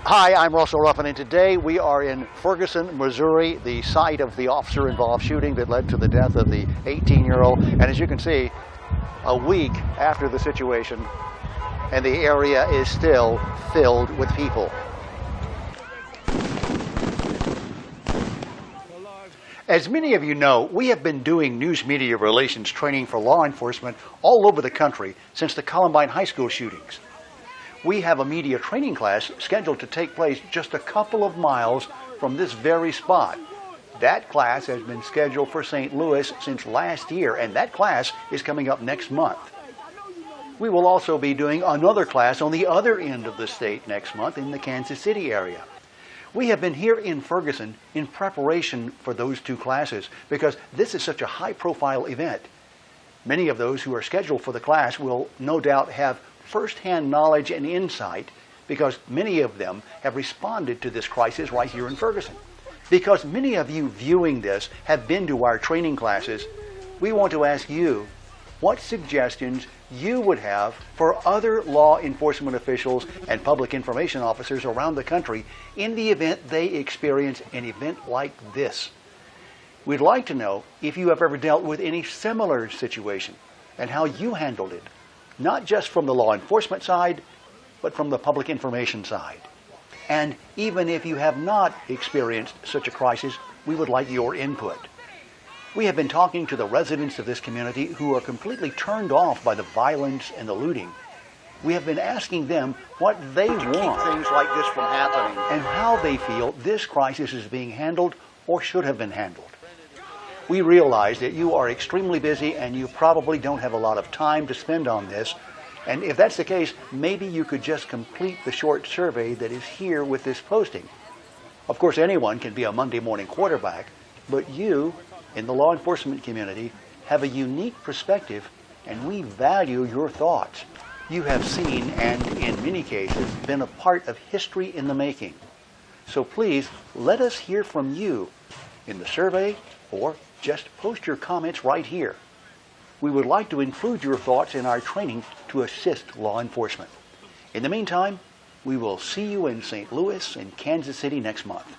Hi, I'm Russell Ruffin, and today we are in Ferguson, Missouri, the site of the officer-involved shooting that led to the death of the 18-year-old. And as you can see, a week after the situation, and the area is still filled with people. As many of you know, we have been doing news media relations training for law enforcement all over the country since the Columbine High School shootings. We have a media training class scheduled to take place just a couple of miles from this very spot. That class has been scheduled for St. Louis since last year, and that class is coming up next month. We will also be doing another class on the other end of the state next month in the Kansas City area. We have been here in Ferguson in preparation for those two classes because this is such a high-profile event. Many of those who are scheduled for the class will no doubt have first-hand knowledge and insight because many of them have responded to this crisis right here in Ferguson. Because many of you viewing this have been to our training classes, we want to ask you what suggestions you would have for other law enforcement officials and public information officers around the country in the event they experience an event like this. We'd like to know if you have ever dealt with any similar situation and how you handled it, not just from the law enforcement side, but from the public information side. And even if you have not experienced such a crisis, we would like your input. We have been talking to the residents of this community who are completely turned off by the violence and the looting. We have been asking them what they want to keep things like this from happening and how they feel this crisis is being handled or should have been handled. We realize that you are extremely busy and you probably don't have a lot of time to spend on this. And if that's the case, maybe you could just complete the short survey that is here with this posting. Of course, anyone can be a Monday morning quarterback, but you, in the law enforcement community, have a unique perspective, and we value your thoughts. You have seen, and in many cases, been a part of history in the making. So please, let us hear from you in the survey, or just post your comments right here. We would like to include your thoughts in our training to assist law enforcement. In the meantime, we will see you in St. Louis and Kansas City next month.